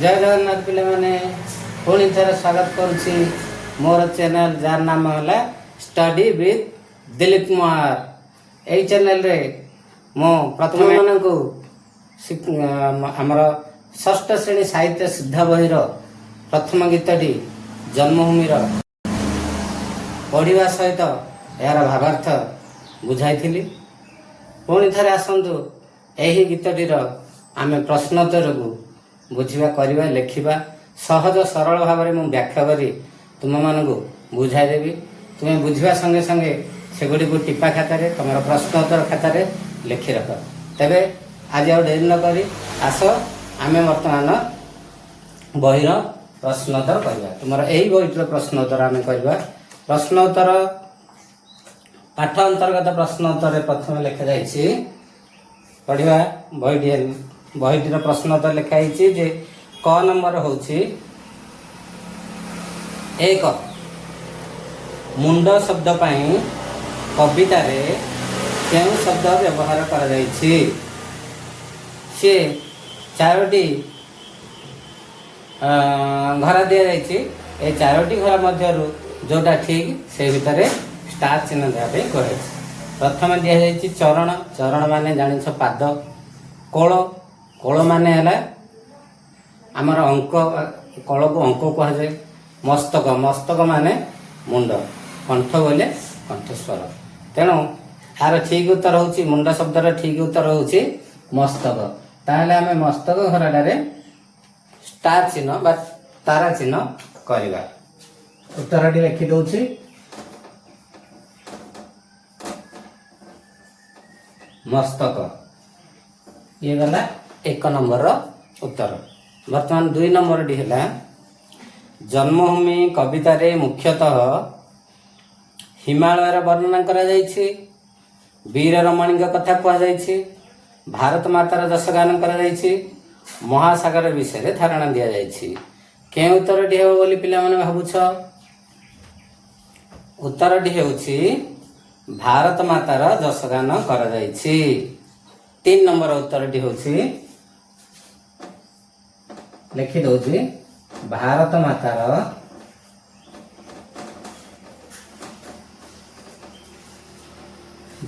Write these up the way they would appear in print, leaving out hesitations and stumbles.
जय जगन्नाथ पिले माने पुणी थरे स्वागत करुछि मोर चैनल जार नाम है स्टडी विथ दिलीप कुमार। यही चैनल रे मो प्रथम मानक आमर षष्ठ श्रेणी साहित्य सिद्ध बहिर प्रथम गीतटी जन्मभूमि पढ़ा सहित यार भावार्थ बुझाई। पुणी थे आसतु यही गीतटीर आम प्रश्नोत्तर को बुझा करवा लिखा सहज सरल भाव में मुझे व्याख्या करी तुम मानू बुझाईदेवी। तुम्हें बुझा संगे संगे सेगुड़ी को टिपा खातार तुम प्रश्नोत्तर खातार लिखि रख। तेरे आज आ डेरी नक आस आम बर्तमान बहिर प्रश्नोत्तर करवा। तुम यही बहीटर प्रश्नोत्तर आम करवा। प्रश्नोत्तर पाठ अंतर्गत प्रश्नोत्तर प्रथम लिखा जाइए पढ़ा बहीटीर प्रश्नोत्तर लिखाई जे क नंबर होची एक मुंड शब्द पाई कविता रे केउ शब्द व्यवहार करा जाइछि। से चारोटी घर दिया जाइछि। ए चारोटी घर मध्यरु जोटा ठीक से भितर स्टार चिन्ह दिया कहे। प्रथम दिया जाइछि चरण। चरण माने जानिछ पाद। कोल कोल माने है आमर अंक कल को अंक कहुए। मस्तक मस्तक माने मुंड। कंठ बोले कंठस्वर। तेणु यार ठीक उत्तर होची मुंड शब्दर ठीक उत्तर होची मस्तक। ताहले आमे मस्तक घरटारे स्टार चिन्ह बा तारा चिन्ह करवा। उत्तरटी लिखि दउची मस्तक। ये गला एक नंबर उत्तर। वर्तमान दुई नंबर टी है जन्मभूमि कविता रे मुख्यतः हिमालय वर्णना करा जाइछि। वीर रमणी कथा कहुई। भारत मातार जसगान करा जाइछि। महासागर विषय रे धारणा दिया जाइछि। के उत्तरटी हे बोली पिला माने भाबुछ? उत्तरटी हेउछि भारत मातार जसगान करा जाइछि। 3 नंबर उत्तरटी होछि लिखि दउछि भारत मातार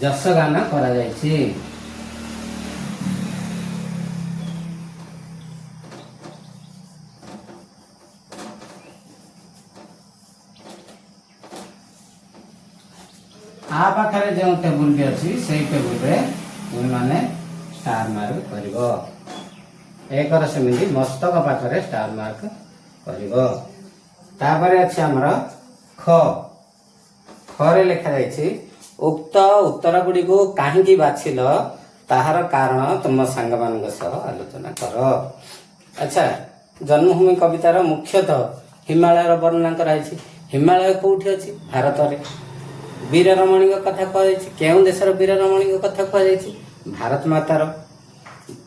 जसगान करा जाइछि। आ पाखरे जो टेबुल भी अच्छी से टेबुल रे माने स्टार मार्क करिवो। एक सेमती मस्तक पाखरे स्टार मार्क करिवो। तापरे अछि हमर ख। खरे लिखा जाइछि उक्त उत्तर गुडी को काहेकि बाछिल ताहार कारण तुम सांग मानक सह आलोचना कर। अच्छा जन्मभूमि कवितार मुख्यतः हिमालय वर्णना कराइछि। हिमालय कोठी अछि? भारत रे। वीर रमणी कथा कहुई। केउ देशर वीर रमणी कथा कहुई? भारत मातार।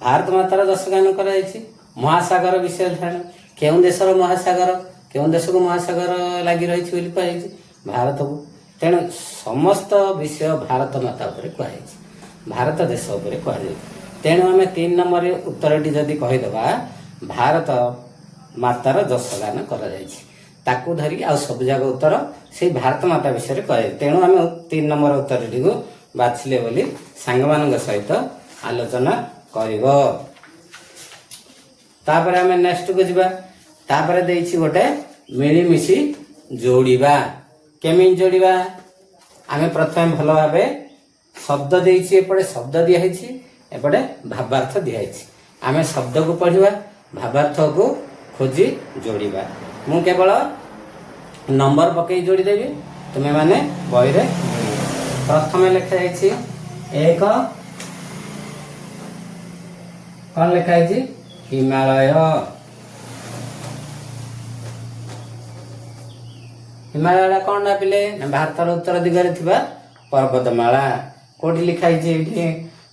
भारत मातार जसगान करा जाइछि। महासागर विषय धारणा केउ देशर महासागर केउ देश को महासागर लागि रहिछि बोली कहुई भारत को। तेणु समस्त विषय भारत माता उपरे कहुई। भारत देश उपरे कहुई। तेणु आम 3 नंबर उत्तरटी जदि कहीदेवा भारत मातार जसगान करा जाइछि ताकू धरी आ सब जगह उत्तर से भारत माता विषय कहे। तेणु आम 3 नंबर उत्तरटी को बाछिले बोली सांग मानक सहित आलोचना करिवो। तापर आम नेक्स्ट को जिबा। तापर देइछि गोटे मिलीमिशी जोड़िबा। केमि जोड़िबा? आम प्रथम भल भाबे शब्द देइछि। एपटे शब्द दिया हैछि एपटे भावार्थ दिया हैछि। आम शब्द को पढ़िबा भावार्थ को खोजी जोड़िबा। मु केवल नंबर पकई जोड़ी देवी तुम्हें माने बही रे। प्रथम लिखा जाइछि एक कौन लिखा है हिमालय। हिमालय कौन ना पिले भारतर उत्तर दिगरे थिबा पर्वतमाला। कोठी लिखा है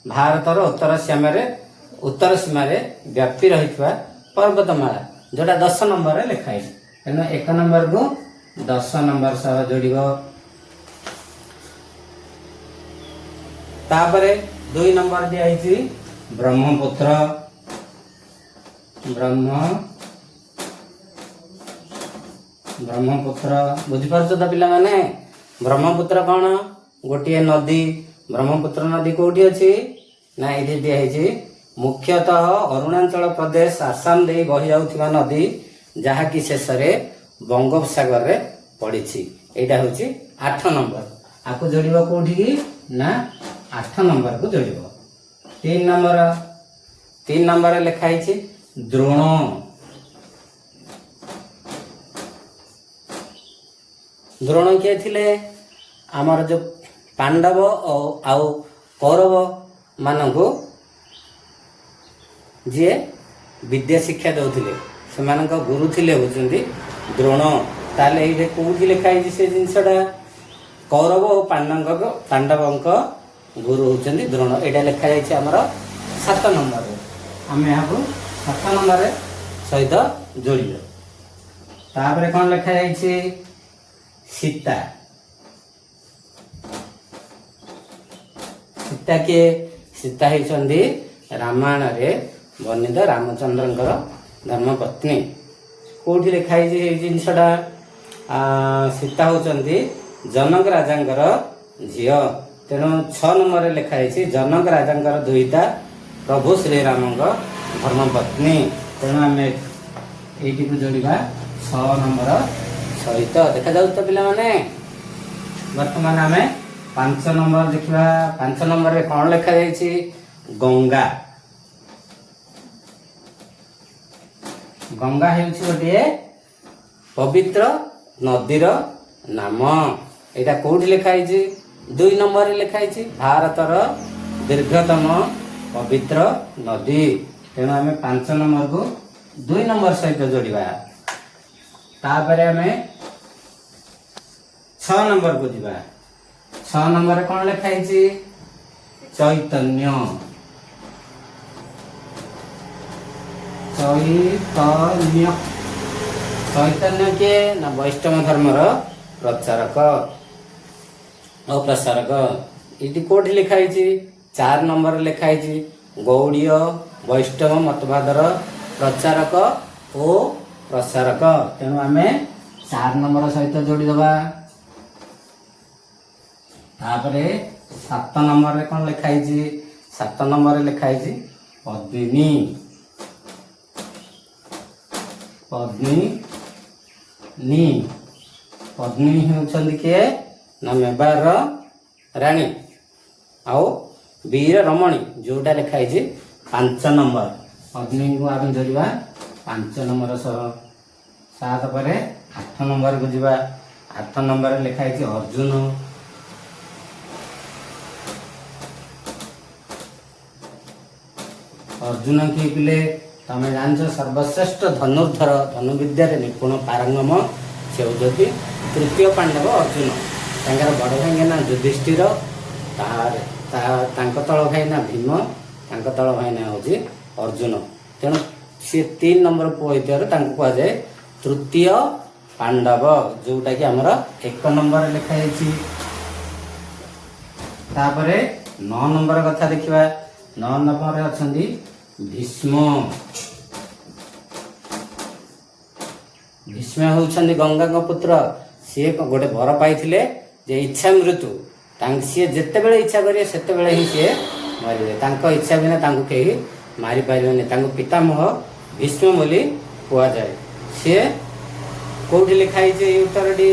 भारतर उत्तर सीमा रे व्यापी रहितबा पर्वतमाला जोटा 10 नंबर रे लिखा है। तेणु 1 नंबर को 10 नंबर सह जोड़िब। तापरे 2 नंबर दिया ब्रह्मपुत्र। ब्रह्मपुत्र ब्रह्मपुत्र बुझिपारुଛ ତ ପିଲାମାନେ ब्रह्मपुत्र कौन गोटे नदी ब्रह्मपुत्र नदी कौटी अच्छी ना ये दिखाई मुख्यतः अरुणाचल प्रदेश आसाम दे बही जाउथिबा नदी जहाँकि शेष में बंगोपसागर रे पड़ी यहाँ हूँ 8 नंबर आपको जोड़ कौटी की ना 8 नंबर को जोड़ 3 नंबर लिखाई द्रोण द्रोण किए थिले आमर जो पांडव आउ कौरव मानकु जी विद्या शिक्षा दौले से गुरु थिले होचंदी द्रोण ताले ये कोठी लिखाई से जिनसटा कौरव और पांडव गुरु होचंदी द्रोण एटा लिखा जाइए आमर 7 नंबर आम यहाँ 7 नंबर सहित जोड़ तापर कौन लिखा जाइए सीता सीता किए सीता होती रामायण रे वर्णित रामचंद्र धर्मपत्नी कौटी लिखाई जिनसटा सीता होती जनक राजा झील तेणु 6 नंबर लिखाई जनक राजा दुईटा प्रभु श्रीराम धर्मपत्नी तेणु आम ये जोड़ा 6 नंबर सहित देखा जाऊ तो पिला माने वर्तमान आम 5 नंबर देखा 5 नंबर रे कौन लिखा जाइए गंगा गंगा हेउछि गोटे पवित्र नदीर नाम एटा कोठी लिखाई 2 नंबर लिखाई भारतर दीर्घतम पवित्र नदी तेणु आम 5 नंबर को 2 नंबर सहित जोड़ा तापर आम 6 नंबर को जीवा 6 नंबर कौन लिखाई चैतन्य चैतन्य चैतन्य के ना वैष्णव धर्मर प्रचारक और प्रसारक ये कौटी लिखाई 4 नंबर लिखाई गौड़ीय वैष्णव मतवादर प्रचारक और प्रसारक तेणु आम 4 नंबर सहित जोड़ीदबा तापरे 7 नंबर रे कौन लिखाई 7 नंबर लिखाई पद्मिनी पद्मिनी पद्मिनी होउछंदी के ना मेवार रानी आओ वीर रमणी जोटा लिखाई 5 नंबर पद्मिनी को आम जोड़ा 5 नंबर सह 7 पर 8 नंबर को जीवा 8 नंबर लिखाई अर्जुन अर्जुन किए पिले तमें जान सर्वश्रेष्ठ धनुर्धर धनुविद्या निपुण पारंगम से होती तृतीय पांडव अर्जुन तांकर बड़ भाई ना युधिष्ठिर तल भाई ना भीम तल भाई ना हूँ अर्जुन तेणु सी 3 नंबर पुओ कहुए तृतीय पांडव जोटा कि आमर 1 नंबर लिखाई 9 नंबर कथा देखा 9 नंबर अच्छा भीष्म भीष्म होउछन्ति गंगा का पुत्र सी गोटे वर पाई जे इच्छा मृत्यु सी जिते बड़े इच्छा करेंगे सेते बड़े ही सी मरवे इच्छा बिना कहीं मारी पारे पितामह भीष्म बोली कहुए सी कौटी लिखाई उत्तरटी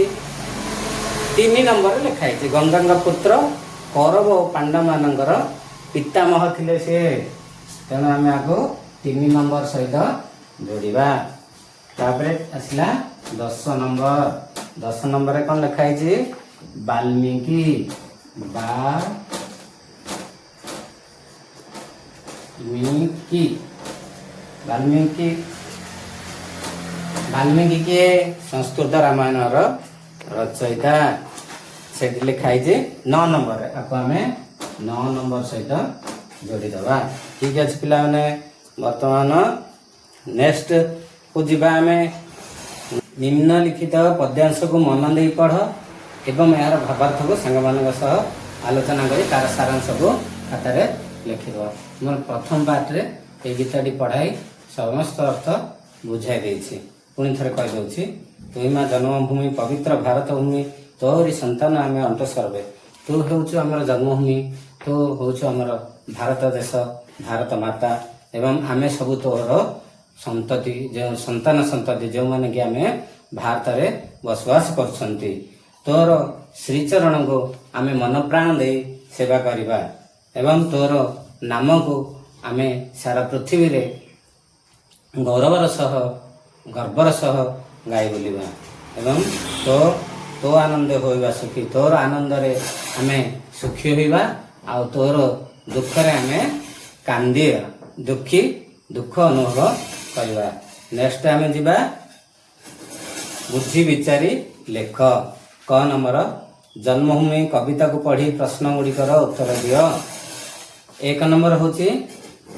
3 नंबर लिखाई गंगा पुत्र कौरव और पांडव मानकर पितामह थिले सी तेणु आम आपको 3 नंबर सहित जोड़ा तापरे आसला 10 नंबर कौन लिखाई वाल्मीकि वाल्मीकि वाल्मीकि वाल्मीकि के संस्कृत रामायण रचयिता से लिखाई 9 नंबर आपको आम 9 नंबर सहित जोड़ीदबा ठीक अच्छे पिला मैंने वर्तमान नेक्स्ट को जीवा आम निम्नलिखित पद्यांश को मन दे पढ़ एवं यार भावार्थ को सांग मान आलोचना कर तार सारांश को खातार लिखिद मोर प्रथम पार्ट रे ये गीतटी पढ़ाई समस्त अर्थ बुझाई देछि। पुणी थे कहीदे तुई माँ जन्मभूमि पवित्र भारत भूमि तोहरी संतान आम अंत सर्वे तू हूँ आमर जन्मभूमि तू हूँ आमर भारत देश भारत माता एवं आमे सब तोहर संतति जो संतान संतति जो मैंने कि आम भारत में बसवास कर तोर श्रीचरण को आम मन प्राण दे सेवा करवा एवं तोर नाम को आम सारा पृथ्वी रे गौरवर सह गर्वर सह गाई बोलिबा एवं तो तो आनंद होइबा सुखी तोर आनंद रे आमे सुखी होइबा आ तोर दुख रे आमे कांदिया दुखी दुख अनुभव करवा। नेक्स्ट आमे जिबा बुद्धि विचारी लेख क नंबर जन्मभूमि कविता को पढ़ी प्रश्न गुड़िकर उत्तर दियो। एक नंबर होची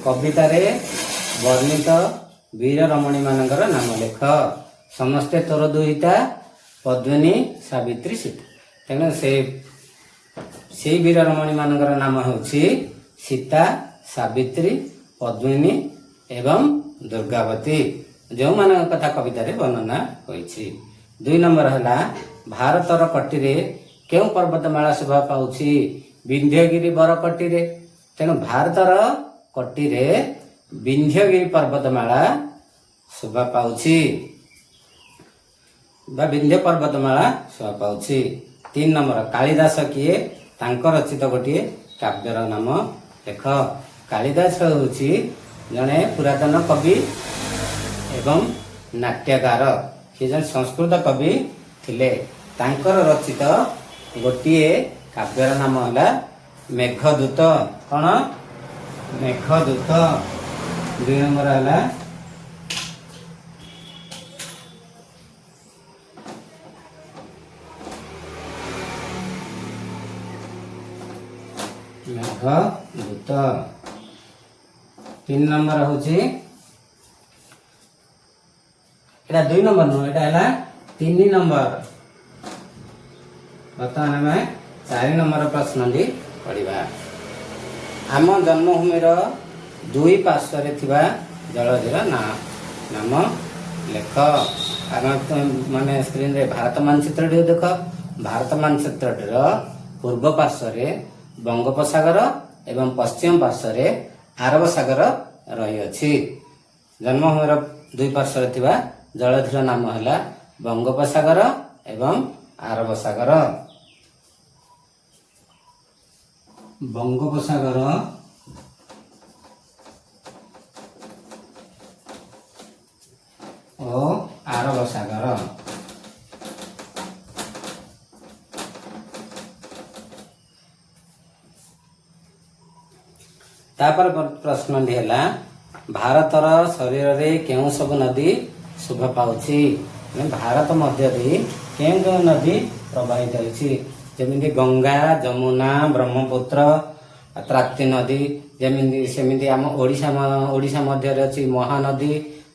कविता रे वर्णित वीर रमणी मानकर नाम लेख समस्ते तोर दुईटा पद्मिनी सावित्री सीता तेणु से वीर रमणी मानकर नाम होची सीता सावित्री पद्मिनी एवं दुर्गावती जो मान कथा कविता रे वर्णना होईछि। दुई नंबर है भारतर कटिरे क्यों पर्वतमाला शोभा पाउछि विंध्यगिरी बरकटी रे तेणु भारतर कटिरे विंध्यगिरी पर्वतमाला शोभा पाउछि बा विंध्य पर्वतमाला शोभा पाउछि। तीन नंबर कालिदास किए तांकर रचित गोटे काव्यर नाम लेख। कालिदास होछि जने पुरातन कवि एवं नाट्यकार से जन संस्कृत कवि थिले तांकर रचित गोटे काव्यर नाम है मेघदूत कौन मेघदूत। दुई नंबर है मेघदूत। तीन नंबर होची एटा दुई नंबर नु एटा है तीन नंबर। बर्तमान आम चार नंबर प्रश्न टी पढ़ा। आम जन्मभूमि दुई पार्श्व थिबा जलधिर नाम लेख। माने स्क्रीन रे भारत मानचित्र देख भारत मानचित्र पूर्व पार्श्व बंगोपसागर एवं पश्चिम पार्श्व आरब सागर रही अछि। जन्मभूमि दुई पार्श्व थिबा जलधिर नाम है बंगोपसागर एवं आरब सागर। बंगोपसागर और आरब सागर। तापर प्रश्न है भारतर शरीर रे केउं सब नदी शोभा पाउछि भारत मध्य केउं केउं नदी प्रवाहित होइछि जेमिति गंगा जमुना ब्रह्मपुत्र त्राप्ति नदी जेमिति सेमिति आम ओडिशा मध्य अछि महानदी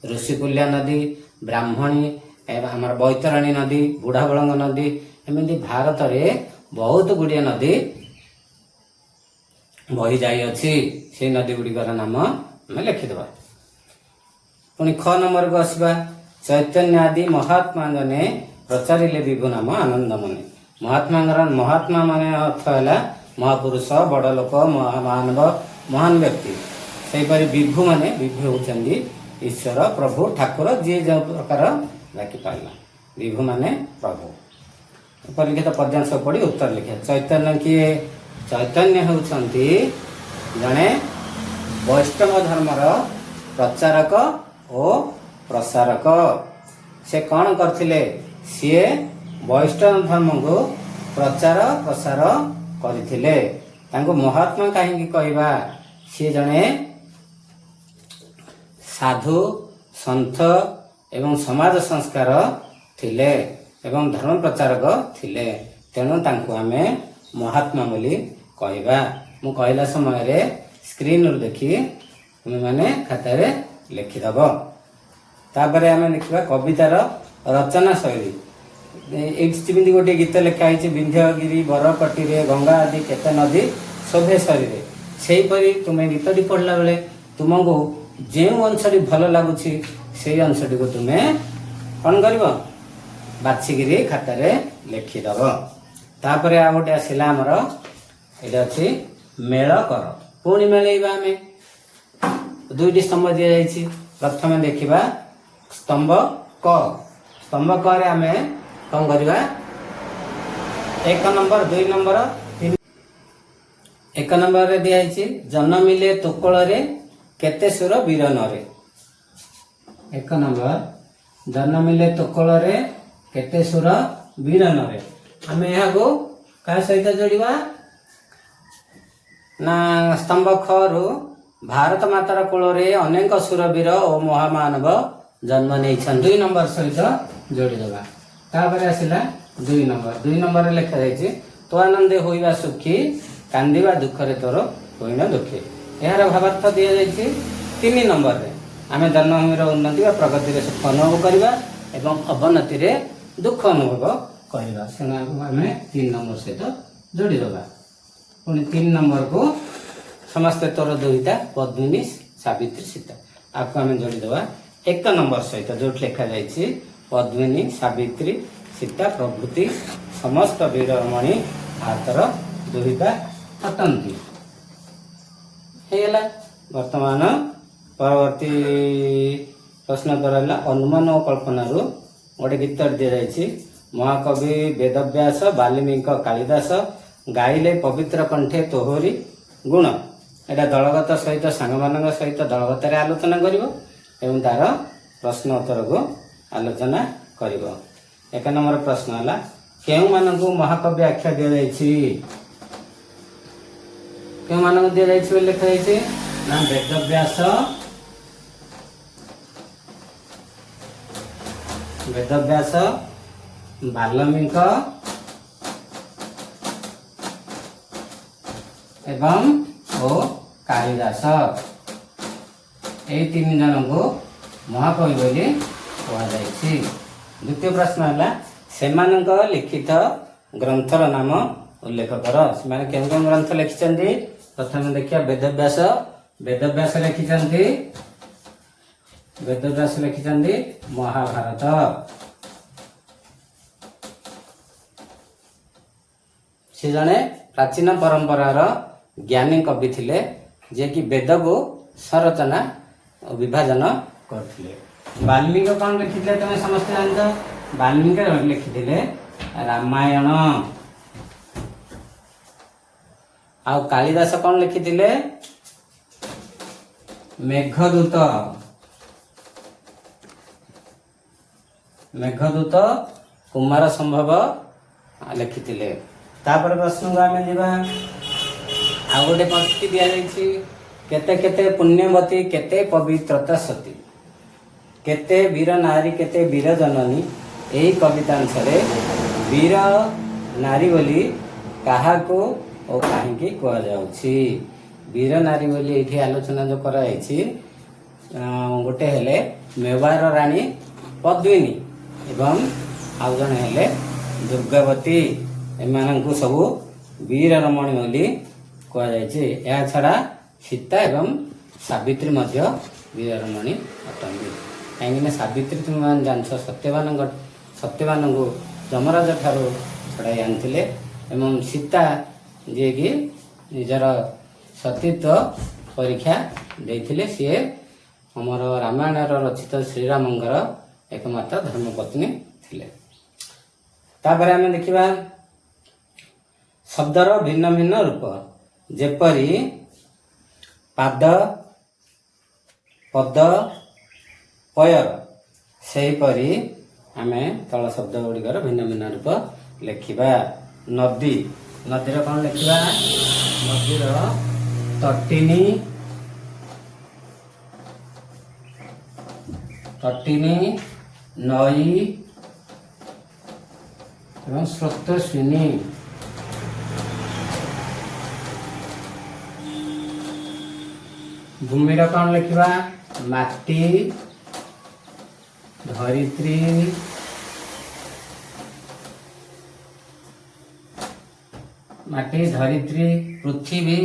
ऋषिकुल्या नदी ब्राह्मणी एवं आम बैतरणी नदी बुढ़ाबलंग नदी एमिति भारत रे बहुत गुड़िया नदी बही जाई अछि। से नदी गुड़िकर नाम आम लिखिदबा। पुणी ख नंबर को आसवा चैतन्य आदि महात्मा जने प्रचारिले विभु नाम आनंद मने। महात्मा माने अर्थ है महापुरुष बड़ लोक महामानव महान व्यक्ति सेपरी विभु माने विभु होचंदी ईश्वर प्रभु ठाकुर जी जो प्रकार डाकी पाइला विभु माने प्रभु। लिखित पद्यांश पढ़ी उत्तर लिखे। चैतन्य किए चैतन्य होचंदी जने वैष्णव धर्मर प्रचारक और प्रसारक। से कौन करथिले सी वैष्णव धर्म को प्रचार प्रसार करथिले। तांको महात्मा कहीं कहवा सी जने साधु संत एवं समाज संस्कार थिले एवं धर्म प्रचारक थिले तेणु तांको आमे महात्मा बोली कहवा। मु कहला समय रे स्क्रीन रू देखी तुम माने खाता रे लिखिदब। तापरे आमे लिखिबा कवितार रचना शैली। एमती गोटे गीत लिखाई विंध्यगिरी बरकटी रे गंगा आदि केते नदी शोभे शरीर से तुम्हें गीतटी पढ़ला बेले तुमको जो अंशटी भल लगुच से अंशटी को तुम्हें कौन कर बाछिकी खातार लिखिदेव। तापर आ गए आसला आमर ये अच्छी मेल कर पुणी मेलैबा आम दुईटी स्तंभ दि जाइए। प्रथम देखा स्तंभ क स्तंभ क आम कौन करवा 1 नंबर 2 नंबर 3 1 नंबर रे दिखाई जन्मिले तुकल केते सुर बीरन रे। 1 नंबर जन्मिले तुकल केते सुर बीरन रे आम यहाँ क्या सहित जोड़ा ना स्तंभ खरु भारत मातार कूल अनेक सुरवीर और महामानव जन्म नहीं 2 नंबर सहित जोड़ीदेवा। तापर आसला 2 नंबर लिखा जाइए तो आनंदे होइबा सुखी कांदिबा दुखरे तोर होइना दुखी। यार भावार्थ दि जाइए 3 नंबर रे आम जन्मभूमि उन्नति व प्रगति सुख अनुभव करवा एवं अवनति रे दुख अनुभव करवा। तेना आम 3 नंबर सहित जोड़ीदेवा। पुणी 3 नंबर को समस्ते तोर दुईटा पद्मिनी सावित्री सीता आपको आम जोड़ीदेवा 1 नंबर सहित जो लिखा जाइए पद्मिनी सावित्री सीता प्रभृति समस्त वीरमणि भारतर दुईटा अटंती है। वर्तमान परवर्ती प्रश्न तरह अनुमान और कल्पना गोटे गीत दि जाइए महाकवि वेदव्यास वाल्मीकि कालिदास गाइले पवित्र कंठे तोहरी गुण। एटा दलगत सहित सांग सहित दलगत आलोचना कर तार प्रश्न उत्तर को आलोचना कर। 1 नंबर प्रश्न है केउ मानकु महाकवि आख्या दि जाइए केउ मानकु दि जाइए लिखा जाइए ना वेदव्यास वाल्मीकि एवं ओ कालिदास यही 3 जन को महाकवि बोली कहुई। द्वितीय प्रश्न है सेमानक लिखित ग्रंथर नाम उल्लेख कर। से केन केन ग्रंथ लिखिं प्रथम देखिए वेदव्यास लिखिं महाभारत। से जड़े प्राचीन परंपरार ज्ञानी कवि थिले जे कि वेद को संरचना और विभाजन करथिले। वाल्मीकि कौन लिखिथिले तुम समस्त जानत वाल्मीकि लिखिथिले रामायण। आ कालिदास कौन लिखिथिले मेघदूत कुमार संभव लिखिथिले। तापर प्रश्न को आम जा आ गोटे पंक्ति दि जाइए केते केते पुण्यवती केते पवित्रता सती केते वीर नारी केते वीर जननी। यही कवितांशरे वीर नारी बोली क्या और कहीं कहुच्छी वीर नारी बोली ये आलोचना जो कराई गोटे हेले मेवार राणी पद्मिनी एवं आउ जड़े हेले दुर्गावती एम सब वीर रमणी बोली कहुई। या छड़ा सीता एवं सावित्री वीर रमणी अटंती कहीं सावित्री तुम जान सत्यवान को जमराज ठार छड़ाई आनी एवं सीता जी कि निजर सतीत्व परीक्षा देते सी आमर रामायण रचित श्रीरामंकर एकमात्र धर्मपत्नी थिले। तापर आम देखा शब्दर भिन्न भिन्न रूप जेपरी पाद पद पयर सेहीपरि आमे तल शब्द गुड़िकर भिन्न भिन्न रूप लिखा। नदी नदीर कौन लिखा नदीर तटिनी नई एवं स्रोतस्विनी। भूमिर कौन लिखा माटी धरित्री माटी धरित्री पृथ्वी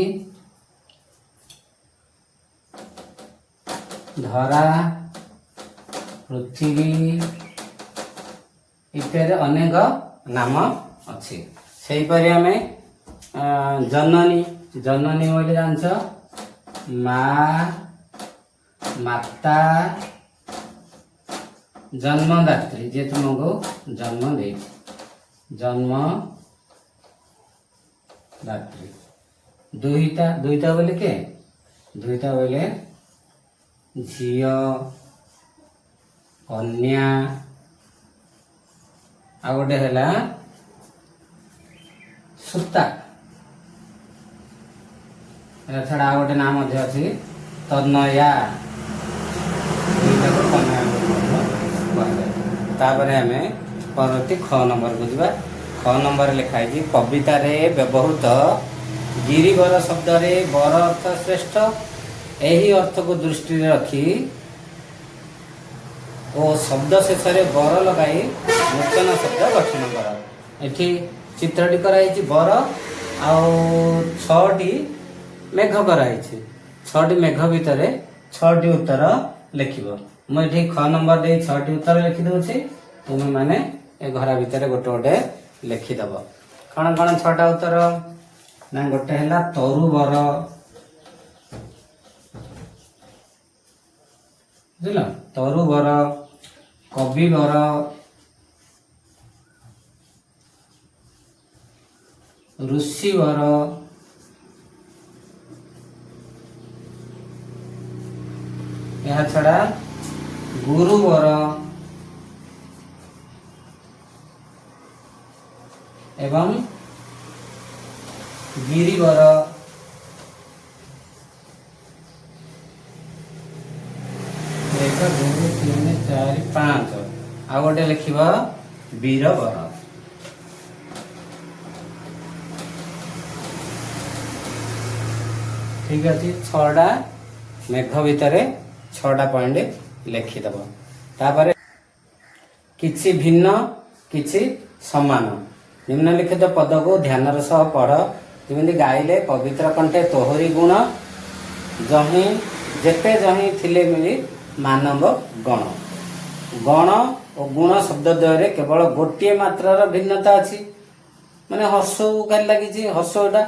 धरा पृथ्वी इत्यादि अनेक नाम अच्छी से परि आमे जननी जननी बोले जानछ माँ माता जन्मदात्री जे तुमको जन्म दे जन्म दात्री दुईटा दुईटा बोले के दुईटा बोले झियो कन्या आ गोटे है सूता छड़ा आ गोटे नाम अच्छी तनया तापर आम परवर्ती ख नंबर को जा ख नंबर लिखाई कवितार व्यवहृत गिरिवर शब्द रे बर अर्थ श्रेष्ठ यही अर्थ को दृष्टि रखी ओ शब्द शेष बर लगाई नूतन शब्द गठन कर एठी चित्रटी कराई बर आठी मेघ कराई छटी मेघ भितर छटी उत्तर लिख मुझे ख नंबर दे छटी उत्तर लिखिदे तुम्हें माने ए घर भितर गोटे गोटे लिखिदब कौन कौन छटा उत्तर ना गोटे है तरुबर बुझल तरुबर कविवर ऋषिवर यह छड़ा गुरुवर एवं गिरिवर एक दो तीन चार पांच आ गोटे लिख वीरवर ठीक अच्छे छटा मेघ भितर छटा पॉइंट लिखिदब तापर किछि भिन्न किछि समान निम्नलिखित पद को ध्यान सह पढ़ जमी गाइले पवित्र कंठे तोहरी गुण जही जेते जही थिले मिली मानव गण गण और गुण शब्द द्वय केवल गोटे मात्रार भिन्नता अच्छी माने हर्ष खाली लगी हर्षटा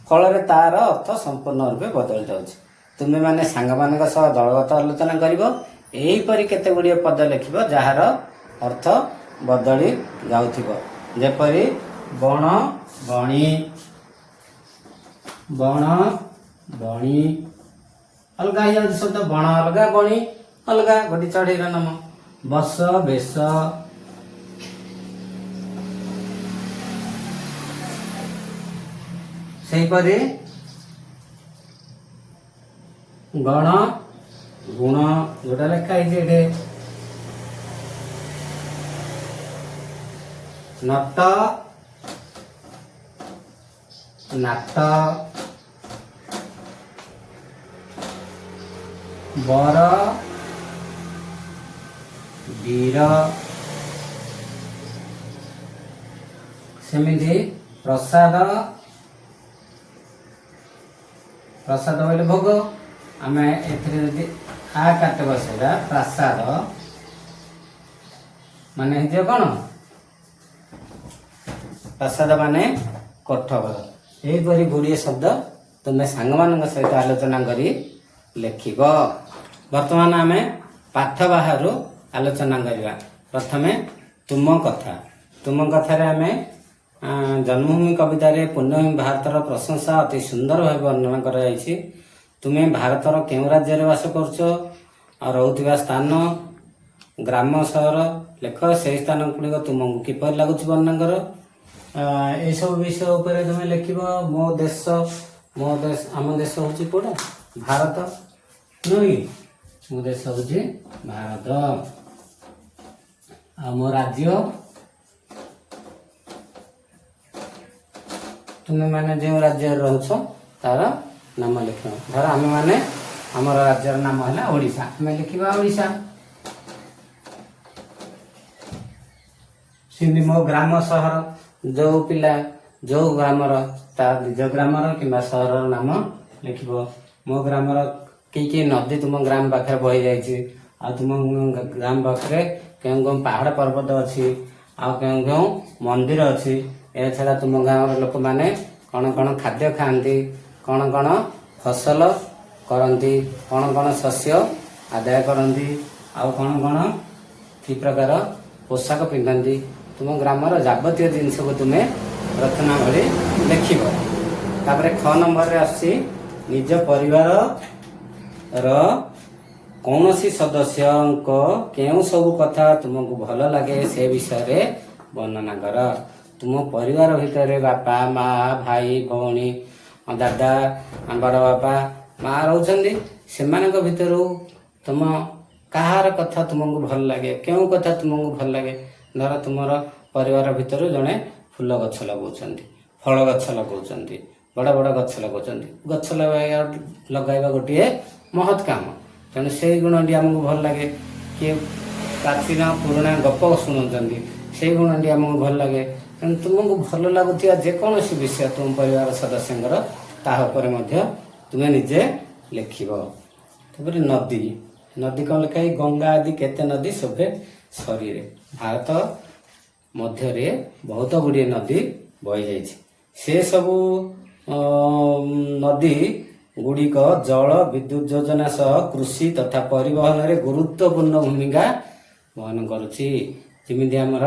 फल तार अर्थ संपूर्ण रूपे बदल जाऊँ तुम्हें माने सांग मान दलगत आलोचना कर केते गुड़िए पद लिख जार अर्थ बदली जापरी बण बणी बण बणी अलग हो शब्द बण अलग बणी अलग गोटे चढ़ईर नाम बस बेश सेहीपरि गण गुण जोटा लिखाई नट नाट बर वीर सेमिति प्रसाद प्रसाद बोले भोग आम ए आ काट बसेगा प्रसाद माने कौन प्रसाद माने कोठघर यहीपरि गुड़िए शब्द तुम्हें सांग मान सहित आलोचना करी लिख बर्तमान आम पाठ बाहर आलोचना करवा प्रथमे तुम कथार आम जन्मभूमि कवितार पुण्यभूमि भारतर प्रशंसा अति सुंदर भाव वर्णना कराई तुम्हें भारतर केउ राज्य बास कर स्थान ग्राम सहर लेख से स्थान गुड़िक तुमको किपर लगुच वर्णना कर ये सब विषय उपर तुम्हें लिख मो देश आम देश हूँ कौटा भारत नुह मो देश हूँ भारत मो राज्य तुम्हें माने जो राज्य रोच तार नाम लिख धर आम मैंने आम राज्यर नाम है ओडिशा आम लिखा ओडिशा सिंधी मो ग्राम सहर जो पिला जो ग्रामर तार निज ग्रामर कि सहर नाम लिख मो ग्रामर कि नदी तुम ग्राम पाखे बही जाइए आ तुम ग्राम पाखे कौन कौन पहाड़ पर्वत अच्छी ଆଉ କେଉଁ କେଉଁ ମନ୍ଦିର ଅଛି। ଏଛଡ଼ା ତୁମ ଗାଁର ଲୋକମାନେ କ'ଣ କ'ଣ ଖାଦ୍ୟ ଖାଆନ୍ତି, କ'ଣ କ'ଣ ଫସଲ କରନ୍ତି, କ'ଣ କ'ଣ ଶସ୍ୟ ଆଦାୟ କରନ୍ତି, ଆଉ କ'ଣ କ'ଣ କି ପ୍ରକାର ପୋଷାକ ପିନ୍ଧନ୍ତି। ତୁମ ଗ୍ରାମର ଯାବତୀୟ ଜିନିଷକୁ ତୁମେ ରଚନା ଭଳି ଲେଖିବ। ତାପରେ ଖ ନମ୍ବରରେ ଆସୁଛି ନିଜ ପରିବାରର କୌଣସି ସଦସ୍ୟଙ୍କ କେଉଁ ସବୁ କଥା ତୁମକୁ ଭଲ ଲାଗେ ସେ ବିଷୟରେ ବର୍ଣ୍ଣନା କର। ତୁମ ପରିବାର ଭିତରେ ବାପା, ମା, ଭାଇ, ଭଉଣୀ, ଦାଦା, ବଡ଼ ବାପା, ମା ରହୁଛନ୍ତି। ସେମାନଙ୍କ ଭିତରୁ ତୁମ କାହାର କଥା ତୁମକୁ ଭଲ ଲାଗେ, କେଉଁ କଥା ତୁମକୁ ଭଲ ଲାଗେ। ଧର ତୁମର ପରିବାର ଭିତରୁ ଜଣେ ଫୁଲ ଗଛ ଲଗାଉଛନ୍ତି, ଫଳ ଗଛ ଲଗାଉଛନ୍ତି, ବଡ଼ ବଡ଼ ଗଛ ଲଗାଉଛନ୍ତି। ଗଛ ଲଗାଇବା ଗୋଟିଏ ମହତ୍ କାମ, ତେଣୁ ସେଇ ଗୁଣଟି ଆମକୁ ଭଲ ଲାଗେ। କିଏ ପ୍ରାଚୀନ ପୁରୁଣା ଗପ ଶୁଣାଉଛନ୍ତି, ସେଇ ଗୁଣଟି ଆମକୁ ଭଲ ଲାଗେ। ତେଣୁ ତୁମକୁ ଭଲ ଲାଗୁଥିବା ଯେକୌଣସି ବିଷୟ ତୁମ ପରିବାର ସଦସ୍ୟଙ୍କର ତାହା ଉପରେ ମଧ୍ୟ ତୁମେ ନିଜେ ଲେଖିବ। ତାପରେ ନଦୀ, ନଦୀ କ'ଣ ଲେଖା? ଗଙ୍ଗା ଆଦି କେତେ ନଦୀ ଶୋଭେ ଶରୀରେ। ଭାରତ ମଧ୍ୟରେ ବହୁତ ଗୁଡ଼ିଏ ନଦୀ ବହିଯାଇଛି। ସେ ସବୁ ନଦୀ ଗୁଡ଼ିକ ଜଳ ବିଦ୍ୟୁତ ଯୋଜନା ସହ କୃଷି ତଥା ପରିବହନରେ ଗୁରୁତ୍ୱପୂର୍ଣ୍ଣ ଭୂମିକା ବହନ କରୁଛି। ଯେମିତି ଆମର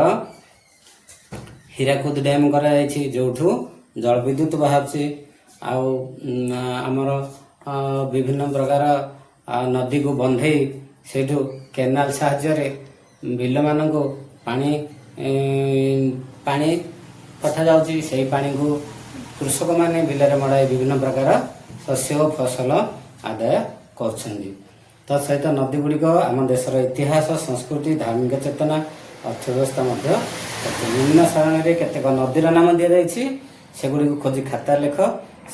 ହୀରାକୁଦ ଡ୍ୟାମ କରାଯାଇଛି, ଯେଉଁଠୁ ଜଳ ବିଦ୍ୟୁତ ବାହାରୁଛି। ଆଉ ଆମର ବିଭିନ୍ନ ପ୍ରକାର ନଦୀକୁ ବନ୍ଧେଇ ସେଇଠୁ କେନାଲ ସାହାଯ୍ୟରେ ବିଲମାନଙ୍କୁ ପାଣି ପଠାଯାଉଛି। ସେହି ପାଣିକୁ କୃଷକମାନେ ବିଲରେ ମଡ଼ାଇ ବିଭିନ୍ନ ପ୍ରକାର ଶସ୍ୟ ଓ ଫସଲ ଆଦାୟ କରୁଛନ୍ତି। ତା ସହିତ ନଦୀ ଗୁଡ଼ିକ ଆମ ଦେଶର ଇତିହାସ, ସଂସ୍କୃତି, ଧାର୍ମିକ ଚେତନା, ଅର୍ଥବ୍ୟବସ୍ଥା ମଧ୍ୟ ନିମ୍ନ ସାରଣୀରେ କେତେକ ନଦୀର ନାମ ଦିଆଯାଇଛି, ସେଗୁଡ଼ିକୁ ଖୋଜି ଖାତା ଲେଖ।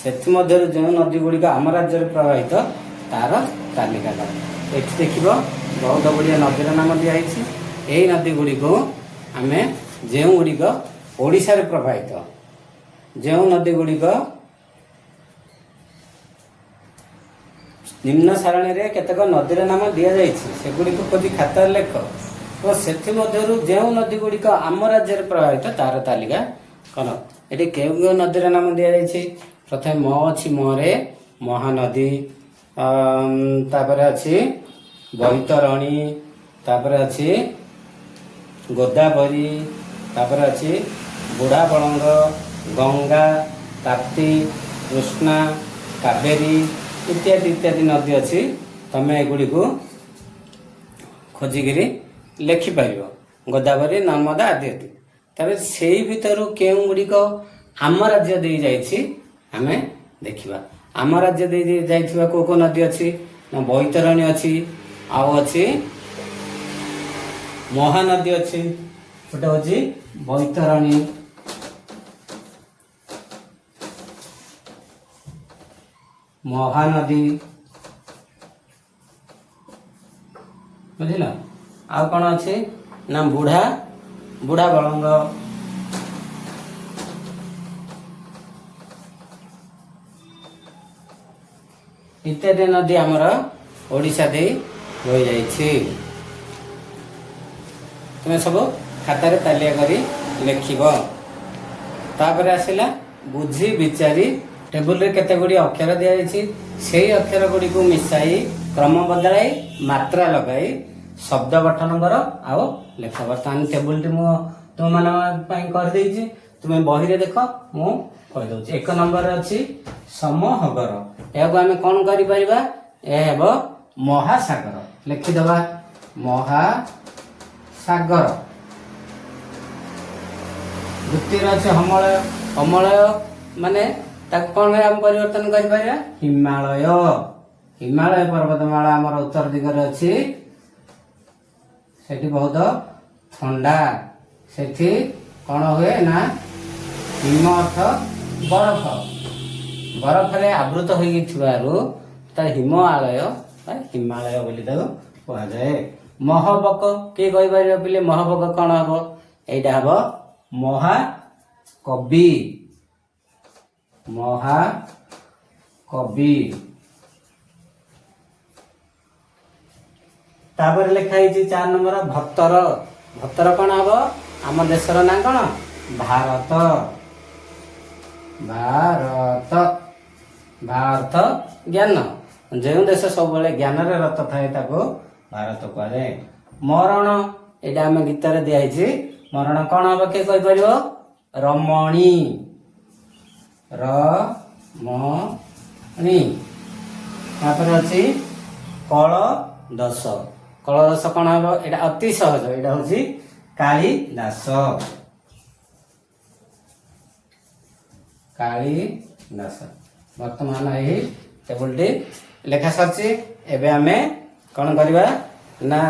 ସେଥିମଧ୍ୟରୁ ଯେଉଁ ନଦୀ ଗୁଡ଼ିକ ଆମ ରାଜ୍ୟରେ ପ୍ରବାହିତ ତାର ତାଲିକା କର। ଏଠି ଦେଖିବ ବହୁତ ଗୁଡ଼ିଏ ନଦୀର ନାମ ଦିଆହେଇଛି। ଏହି ନଦୀ ଗୁଡ଼ିକୁ ଆମେ ଯେଉଁ ଗୁଡ଼ିକ ଓଡ଼ିଶାରେ ପ୍ରବାହିତ, ଯେଉଁ ନଦୀ ଗୁଡ଼ିକ ନିମ୍ନ ସାରଣୀରେ କେତେକ ନଦୀର ନାମ ଦିଆଯାଇଛି ସେଗୁଡ଼ିକୁ ଖୋଜି ଖାତାରେ ଲେଖ। ଓ ସେଥିମଧ୍ୟରୁ ଯେଉଁ ନଦୀ ଗୁଡ଼ିକ ଆମ ରାଜ୍ୟରେ ପ୍ରବାହିତ ତାର ତାଲିକା କର। ଏଠି କେଉଁ କେଉଁ ନଦୀର ନାମ ଦିଆଯାଇଛି? ପ୍ରଥମେ ମ ଅଛି, ମରେ ମହାନଦୀ, ତାପରେ ଅଛି ବୈତରଣୀ, ତାପରେ ଅଛି ଗୋଦାବରୀ, ତାପରେ ଅଛି ବୁଢ଼ା ବଳଙ୍ଗ, ଗଙ୍ଗା, ତାପ୍ତି, କୃଷ୍ଣା, କାବେରୀ ଇତ୍ୟାଦି ଇତ୍ୟାଦି ନଦୀ ଅଛି। ତମେ ଏଗୁଡ଼ିକୁ ଖୋଜିକିରି ଲେଖିପାରିବ, ଗୋଦାବରୀ, ନର୍ମଦା ଆଦି ଆଦି। ତାପରେ ସେଇ ଭିତରୁ କେଉଁ ଗୁଡ଼ିକ ଆମ ରାଜ୍ୟ ଦେଇ ଯାଇଛି ଆମେ ଦେଖିବା। ଆମ ରାଜ୍ୟ ଦେଇ ଯାଇଥିବା କେଉଁ କେଉଁ ନଦୀ ଅଛି ନା ବୈତରଣୀ ଅଛି, ଆଉ ଅଛି ମହାନଦୀ ଅଛି, ଗୋଟେ ହେଉଛି ବୈତରଣୀ, ମହାନଦୀ, ବୁଝିଲ। ଆଉ କ'ଣ ଅଛି ନା ବୁଢ଼ା ବଳଙ୍ଗ, ଇତ୍ୟାଦି ନଦୀ ଆମର ଓଡ଼ିଶା ଦେଇ ରହିଯାଇଛି। ତୁମେ ସବୁ ଖାତାରେ ତାଲିକା କରି ଲେଖିବ। ତାପରେ ଆସିଲା ବୁଝି ବିଚାରି। ଟେବୁଲରେ କେତେ ଗୁଡ଼ିଏ ଅକ୍ଷର ଦିଆଯାଇଛି, ସେଇ ଅକ୍ଷର ଗୁଡ଼ିକୁ ମିଶାଇ କ୍ରମ ବଦଳାଇ ମାତ୍ରା ଲଗାଇ ଶବ୍ଦ ଗଠନ କର ଆଉ ଲେଖ। ବର୍ତ୍ତମାନ ଟେବୁଲଟି ମୁଁ ତୁମମାନଙ୍କ ପାଇଁ କରିଦେଇଛି, ତୁମେ ବହିରେ ଦେଖ, ମୁଁ କହିଦେଉଛି। 1 ନମ୍ବରରେ ଅଛି ସମହଗର। ଏହାକୁ ଆମେ କ'ଣ କରିପାରିବା? ଏହା ହେବ ମହାସାଗର। ଲେଖିଦେବା ମହାସାଗର। ଦ୍ୱିତୀୟରେ ଅଛି ଅମଳୟ। ଅମଳୟ ମାନେ ତାକୁ କ'ଣ ଆମେ ପରିବର୍ତ୍ତନ କରିପାରିବା? ହିମାଳୟ। ହିମାଳୟ ପର୍ବତମାଳା ଆମର ଉତ୍ତର ଦିଗରେ ଅଛି, ସେଠି ବହୁତ ଥଣ୍ଡା। ସେଠି କ'ଣ ହୁଏ ନା ହିମ ଅର୍ଥ ବରଫ, ବରଫରେ ଆବୃତ ହୋଇକି ଥିବାରୁ ତା ହିମାଳୟ ବା ହିମାଳୟ ବୋଲି ତାକୁ କୁହାଯାଏ। ମହବକ କିଏ କହିପାରିବ ପିଲେ? ମହବକ କ'ଣ ହବ? ଏଇଟା ହବ ମହାକବି। ମହାକବି। ତାପରେ ଲେଖା ହେଇଛି 4 ନମ୍ବର ଭତର। ଭତର କ'ଣ ହବ? आम देशर ना कौन भारत भारत भारत ज्ञान जो देश सब ज्ञान रत थाए भारत कहुए। मरण यहाँ आम गीत दिखाई मरण कौन हम किए कहीपर रमणी रमणी अच्छी कल दस कौन हम यहाँ अति सहज यहाँ हूँ कालिदास कालिदास वर्तमान यही टेबुल टी लेखा सरची एबे आमे कौन करवा ना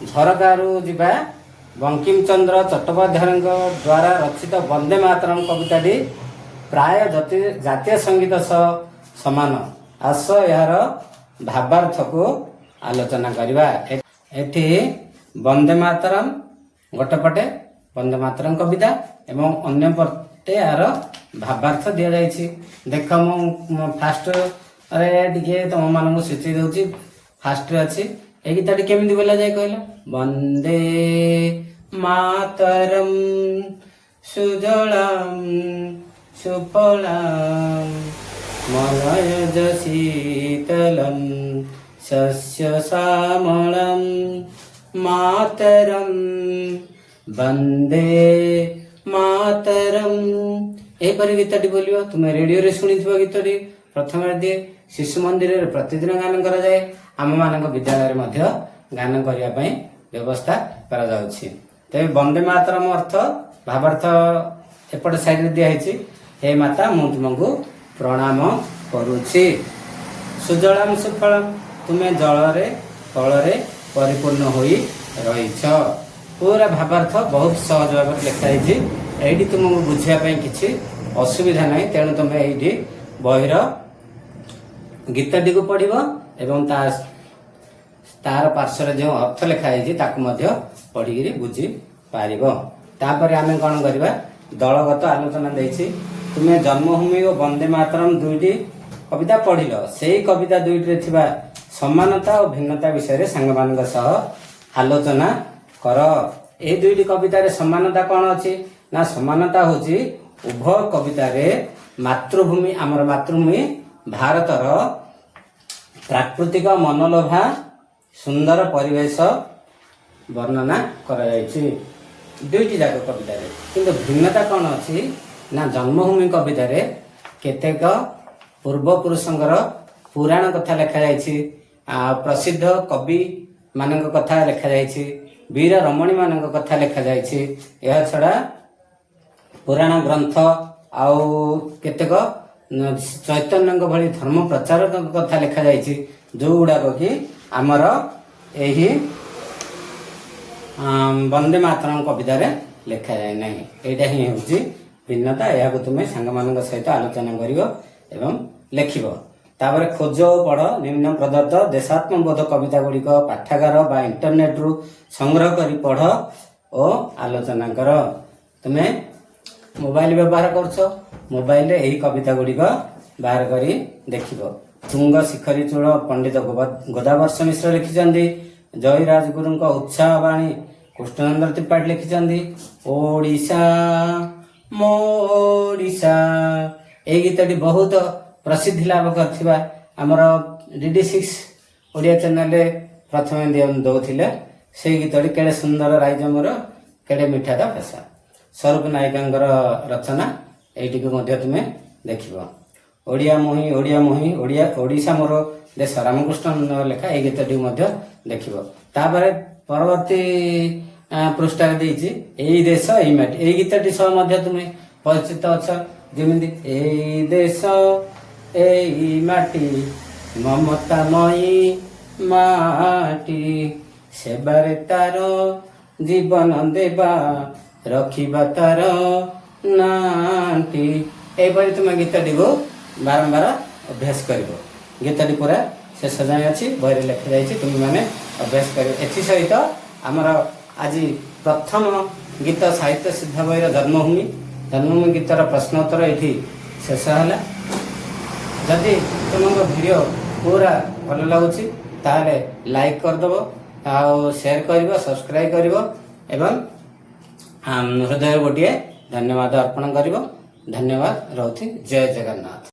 झरकारु जीवा बंकिम चंद्र चट्टोपाध्याय द्वारा रचित वंदे मातरम कविताटी प्राय जातीय संगीत सह समान आस यार भावार्थ को आलोचना करवा। एठी वंदे मातरम गोटेपटे वंदे मातरम कविता एवं अन्य पटे यार भावार्थ दि जाइए। देख मु फास्ट टे तुम मानक सूची दूसरी फास्ट अच्छी ये गीतटी केमी बोला जाए कहला वंदे मातरम सुजलाम सुफलाम मलयज शीतलम शस्य श्यामलम मातरम वंदे मातरम एपर गीतटी बोलियो तुम रेडियो रे सुनी गीतटी प्रथम दिए शिशु मंदिर रे प्रतिदिन गान करा जाए आम मान विद्यालय मध्य गान करने व्यवस्था करा जाउछि। तेज वंदे मातरम अर्थ भावार्थ एपट साइड दिखाई हे माता मु तुमको प्रणाम करुछि। सुजलाम सुफलम तुम्हें जलरे फलरे परिपूर्ण होई रहिछ पूरा भावार्थ बहुत सहज भाव लिखाई ये तुमको बुझापी किसी असुविधा ना तेणु तुम्हें ये बहिर गीतटी को पढ़ एवं तार पार्श्वर जो अर्थ लिखाई पढ़ी बुझी पार। तापर आम कौन करवा दलगत आलोचना देछि तुम्हें जन्मभूमि और वंदे मातरम दुईटी कविता पढ़िल से कविता दुईटी थिबा समानता और भिन्नता विषय सांग मान सह आलोचना कर। ए दुईटी कवितार समानता कौन अच्छी ना समानता होची उभय कवितार मातृभूमि आमर मातृभूमि भारतर प्राकृतिक मनोलोभा सुंदर परिवेश वर्णना करा जायछि दुईटी जाक कवितार। किंतु भिन्नता कौन अच्छी ना जन्मभूमि कवितार केतेक पूर्वपुरुषंकर पुराण कथा लिखा जायछि प्रसिद्ध कवि मानक कथा लिखा जायछि वीर रमणी मानक कथा लिखा जायछि। यह छड़ा पुराण ग्रंथ आउ केतेक चैतन्य भली धर्म प्रचारक कथा लिखा जायछि जो गुड़ाक कि आमर यही वंदे मातरम कवितार लिखा जाए ना यहाँ ही हूँ भिन्नता। यह तुम्हें सांग मान सहित आलोचना कर लिखिब। तापर खोज पढ़ निम्न प्रदत्त देशात्मबोध कविता गुड़िक पाठागार बा इंटरनेट रु संग्रह करी पढ़ और आलोचना कर। तुम्हें मोबाइल व्यवहार कर मोबाइल यही कविता गुड़िक बाहर करी देखिब। तुंग शिखरी चूड़ पंडित गोदावर्ष मिश्र लिखिछन्ति जय राजगुरु उत्साह बाणी कृष्णचंद्र त्रिपाठी लिखिछन्ति ओडिशा मोडिशा ये गीतटी बहुत प्रसिद्धि लाभ करथिबा हमर DD6 ओडिया चैनल प्रथम दौथिले से गीतटी केड़े सुंदर राइजमर केड़े मिठादा भाषा स्वरूप नायिकांकर रचना एटी को मध्य तुम्हें देखिब। ओडिया मोही ओडिया ओडिशा मोर देश रामकृष्ण लेखा ये गीतटी मध्य देखिब। तापर परवर्ती पृष्ठा देछि एई देश एई माटी एई गीतटी सह मध्य तुम्हें परिचित अछ जेमिति एई देश एई माटी ममतामयी माटी सेबारे तार जीवन देवा रखिबा तार नाटी एपरी तुम्हें गीतटी को बारंबार अभ्यास कर। गीतटी पूरा शेष जाए अच्छी बहरे लिखा जाइए तुम मैंने अभ्यास कर। सहित आमर आज प्रथम गीत साहित्य सिद्धा बहिर जन्मभूमि गीतर प्रश्नोत्तर ये शेष है। जदि तुमको वीडियो पूरा भल लगुच ताले लाइक करदेव आ शेयर कर सब्सक्राइब कर हृदय गोटे धन्यवाद अर्पण करिवो। धन्यवाद। रहउथि। जय जगन्नाथ।